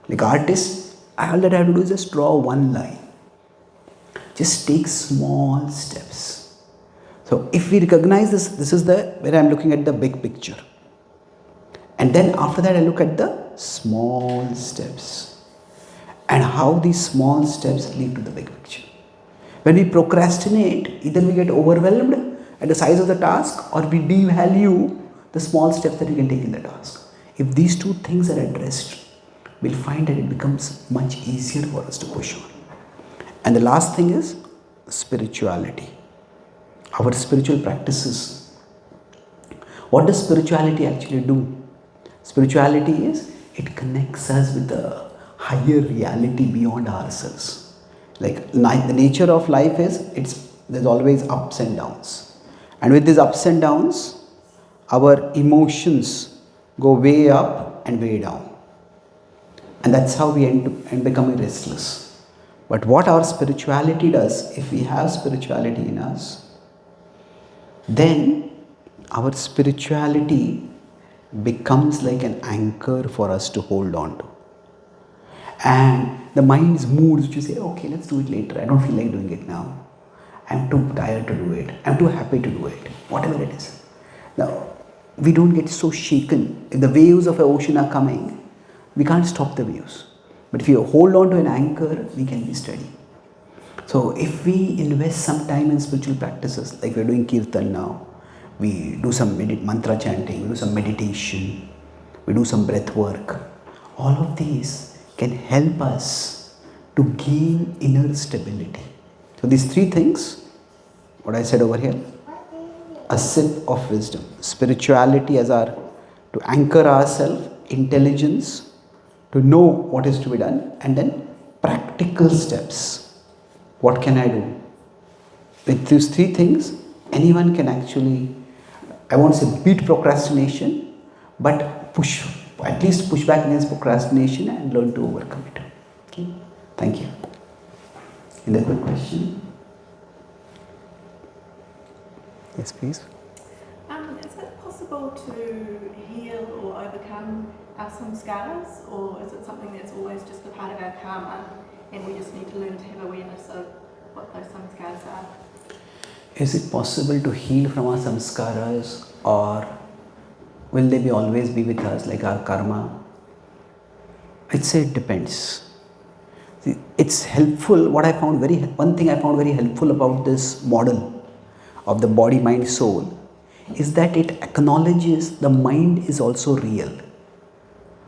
Like artists, all that I have to do is just draw one line. Just take small steps. So if we recognize this is where I'm looking at the big picture. And then after that I look at the small steps. And how these small steps lead to the big picture. When we procrastinate, either we get overwhelmed at the size of the task or we devalue the small steps that we can take in the task. If these two things are addressed, we'll find that it becomes much easier for us to push on. And the last thing is spirituality. Our spiritual practices. What does spirituality actually do? Spirituality is, it connects us with the higher reality beyond ourselves. Like the nature of life is, there's always ups and downs. And with these ups and downs, our emotions go way up and way down. And that's how we end up becoming restless. But what our spirituality does, if we have spirituality in us, then our spirituality becomes like an anchor for us to hold on to. And the mind's moods, which you say, okay, let's do it later. I don't feel like doing it now. I'm too tired to do it. I'm too happy to do it. Whatever it is. Now, we don't get so shaken. If the waves of an ocean are coming, we can't stop the waves. But if you hold on to an anchor, we can be steady. So if we invest some time in spiritual practices, like we're doing kirtan now, we do some mantra chanting, we do some meditation, we do some breath work. All of these can help us to gain inner stability. So these three things, what I said over here, a sip of wisdom, spirituality as to anchor ourselves, intelligence, to know what is to be done, and then practical steps. What can I do? With these three things, anyone can actually, I won't say beat procrastination, but at least push back against procrastination and learn to overcome it. Okay? Thank you. Any other question? Yes, please. Is it possible to heal or overcome our samskaras, or is it something that's always just a part of our karma and we just need to learn to have awareness of what those samskaras are? Is it possible to heal from our samskaras, or will they always be with us like our karma? I'd say it depends. See, it's helpful. One thing I found very helpful about this model of the body, mind, soul is that it acknowledges the mind is also real.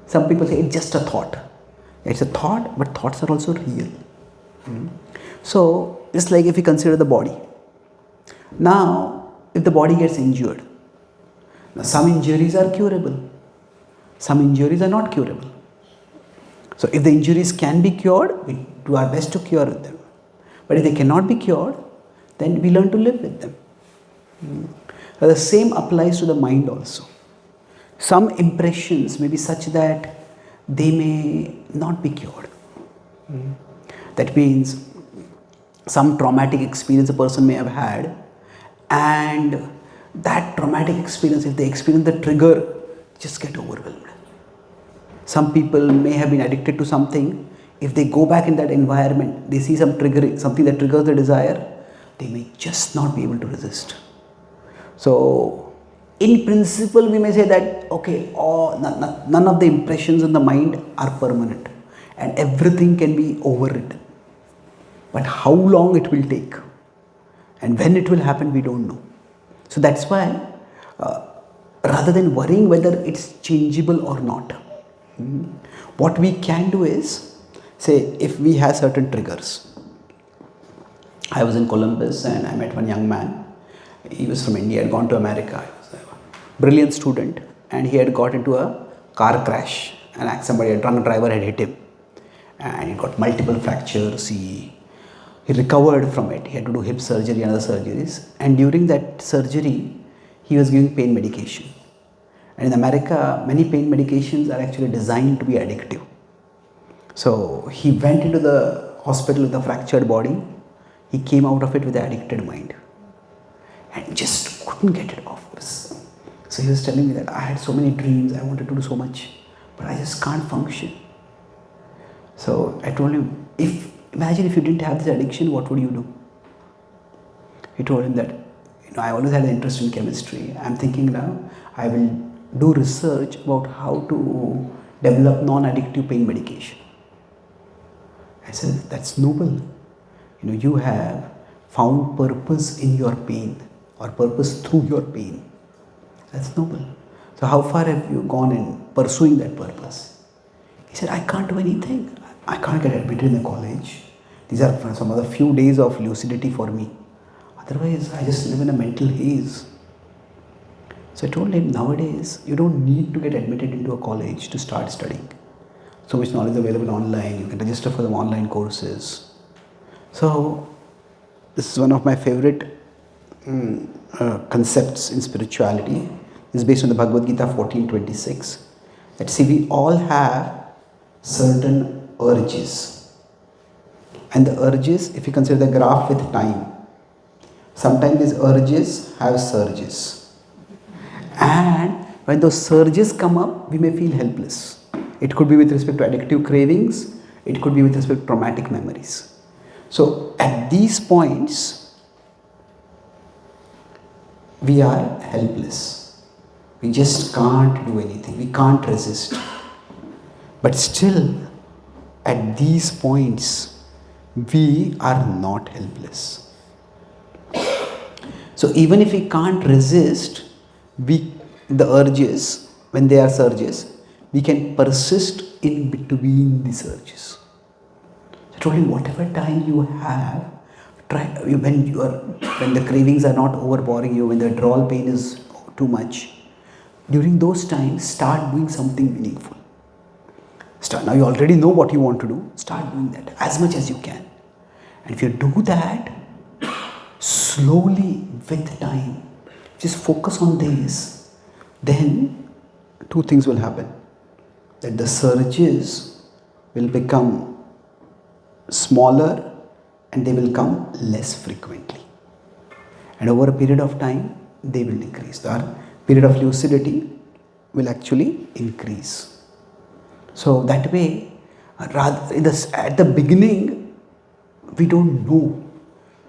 Some people say it's just a thought. It's a thought, but thoughts are also real. So, just like if we consider the body. Now, if the body gets injured, now some injuries are curable, some injuries are not curable. So if the injuries can be cured, we do our best to cure them. But if they cannot be cured, then we learn to live with them. The same applies to the mind also. Some impressions may be such that they may not be cured. That means some traumatic experience a person may have had, and that traumatic experience, if they experience the trigger, just get overwhelmed. Some people may have been addicted to something. If they go back in that environment, they see something that triggers the desire, they may just not be able to resist. So, in principle, we may say that, okay, none of the impressions in the mind are permanent and everything can be overridden. But how long it will take and when it will happen, we don't know. So that's why, rather than worrying whether it's changeable or not, what we can do is, say, if we have certain triggers. I was in Columbus and I met one young man. He was from India, had gone to America. He was a brilliant student and he had got into a car crash and a drunk driver had hit him. And he got multiple fractures. He recovered from it. He had to do hip surgery and other surgeries. And during that surgery, he was giving pain medication. And in America, many pain medications are actually designed to be addictive. So he went into the hospital with a fractured body. He came out of it with an addicted mind. And just couldn't get it off. So he was telling me that I had so many dreams, I wanted to do so much, but I just can't function. So I told him, imagine if you didn't have this addiction, what would you do? He told him that, I always had an interest in chemistry. I'm thinking now, I will do research about how to develop non-addictive pain medication. I said, that's noble. You have found purpose in your pain or purpose through your pain. That's noble. So how far have you gone in pursuing that purpose? He said, I can't do anything. I can't get admitted in the college. These are some of the few days of lucidity for me. Otherwise, I just live in a mental haze. So I told him, nowadays, you don't need to get admitted into a college to start studying. So much knowledge available online. You can register for the online courses. So this is one of my favorite concepts in spirituality. It's based on the Bhagavad Gita 14:26. That see, we all have certain urges. And the urges, if you consider the graph with time, sometimes these urges have surges. And when those surges come up, we may feel helpless. It could be with respect to addictive cravings. It could be with respect to traumatic memories. So at these points, we are helpless. We just can't do anything. We can't resist. But still, at these points, we are not helpless. So even if we can't resist the urges, when they are surges, we can persist in between the surges. I told him, whatever time you have, when the cravings are not overpowering you, when the withdrawal pain is too much, during those times, start doing something meaningful. Now you already know what you want to do, start doing that as much as you can. And if you do that, slowly with time, just focus on this, then two things will happen. That the surges will become smaller and they will come less frequently. And over a period of time, they will decrease. Our period of lucidity will actually increase. So that way, at the beginning, we don't know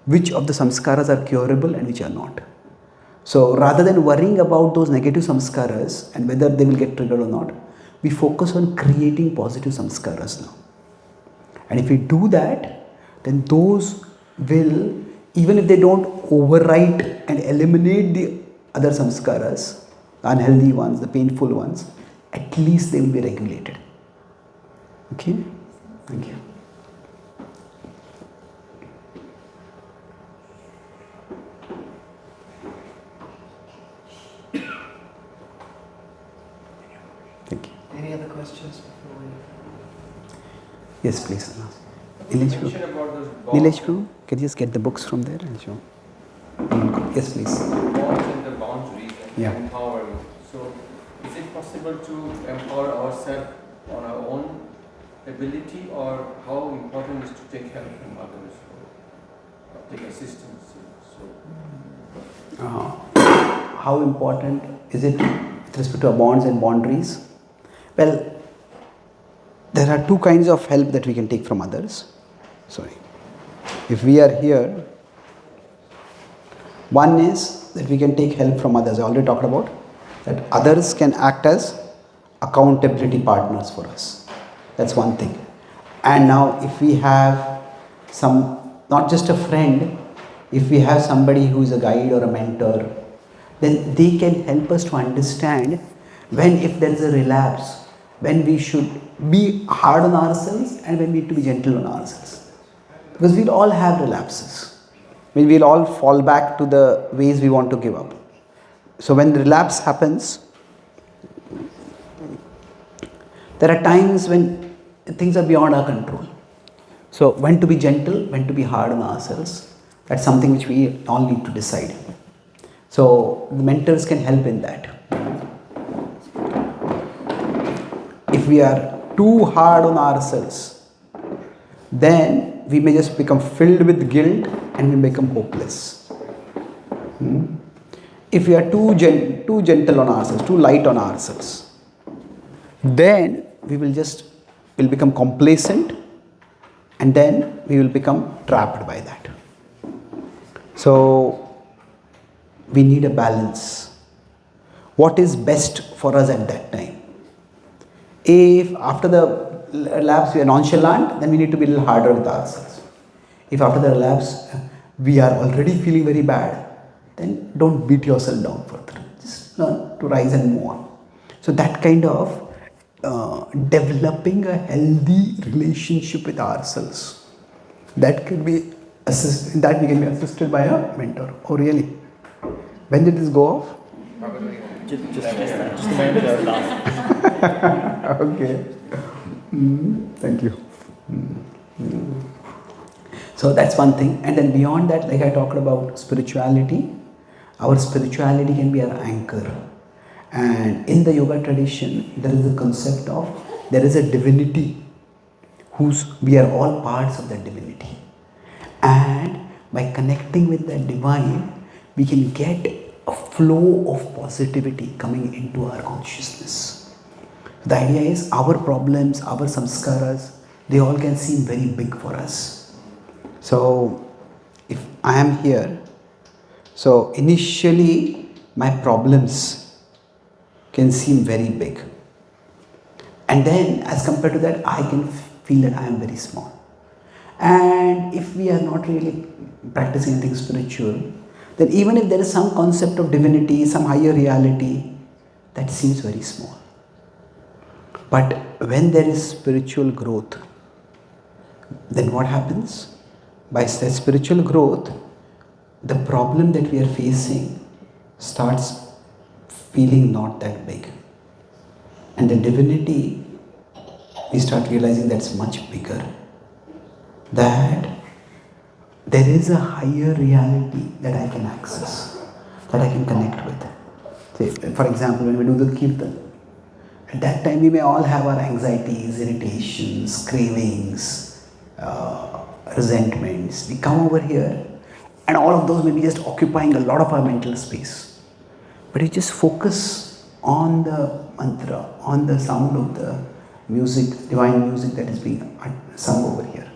which of the samskaras are curable and which are not. So rather than worrying about those negative samskaras and whether they will get triggered or not, we focus on creating positive samskaras now. And if we do that, then those will, even if they don't overwrite and eliminate the other samskaras, the unhealthy ones, the painful ones, at least they will be regulated. Okay? Thank you. Any other questions before we? Yes, please. You Nilesh Bro. mentioned about those Nilesh Bro, can you just get the books from there and show? Yes, please. bonds and the boundaries and Yeah. empowering. So, is it possible to empower ourselves on our own ability, or how important is to take help from others or take assistance? So, How important is it with respect to our bonds and boundaries? Well, there are two kinds of help that we can take from others. Sorry. If we are here, one is that we can take help from others. I already talked about that others can act as accountability partners for us. That's one thing. And now, if we have not just a friend, if we have somebody who is a guide or a mentor, then they can help us to understand if there is a relapse, when we should be hard on ourselves and when we need to be gentle on ourselves. Because we'll all have relapses. We'll all fall back to the ways we want to give up. So when the relapse happens, there are times when things are beyond our control. So when to be gentle, when to be hard on ourselves, that's something which we all need to decide. So the mentors can help in that. If we are too hard on ourselves, then we may just become filled with guilt and we become hopeless. If we are too gentle on ourselves, too light on ourselves, then we will become complacent, and then we will become trapped by that. So we need a balance. What is best for us at that time? If after the relapse we are nonchalant, then we need to be a little harder with ourselves. If after the relapse we are already feeling very bad, then don't beat yourself down further. Just learn to rise and move on. So that kind of developing a healthy relationship with ourselves, that can be we can be assisted by a mentor. Oh really? When did this go off? Just a moment last. Okay. Thank you. So that's one thing. And then beyond that, like I talked about spirituality, our spirituality can be our anchor. And in the yoga tradition, there is a concept of there is a divinity we are all parts of that divinity. And by connecting with that divine, we can get a flow of positivity coming into our consciousness. The idea is our problems, our samskaras, they all can seem very big for us. So if I am here, so initially my problems can seem very big. And then as compared to that, I can feel that I am very small. And if we are not really practicing anything spiritual, then even if there is some concept of divinity, some higher reality, that seems very small. But when there is spiritual growth, then what happens? By spiritual growth, the problem that we are facing starts feeling not that big. And the divinity, we start realizing that's much bigger. That there is a higher reality that I can access, that I can connect with. Say, for example, when we do the kirtan, at that time we may all have our anxieties, irritations, cravings, resentments. We come over here and all of those may be just occupying a lot of our mental space. But you just focus on the mantra, on the sound of the music, divine music that is being sung over here.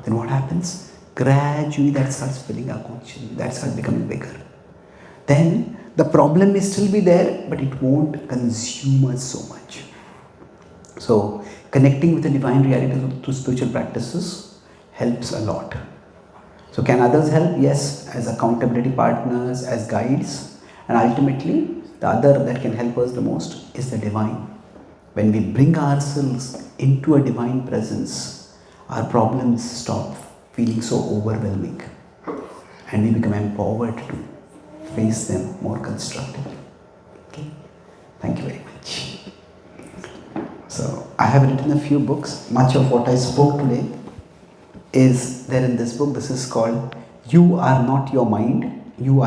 Then what happens? Gradually that starts filling our consciousness, that starts becoming bigger. Then the problem may still be there, but it won't consume us so much. So connecting with the divine reality through spiritual practices helps a lot. So can others help? Yes, as accountability partners, as guides, and ultimately the other that can help us the most is the divine. When we bring ourselves into a divine presence, our problems stop feeling so overwhelming and we become empowered to face them more constructively. Okay? Thank you very much. So I have written a few books. Much of what I spoke today is there in this book. This is called You Are Not Your Mind, You Are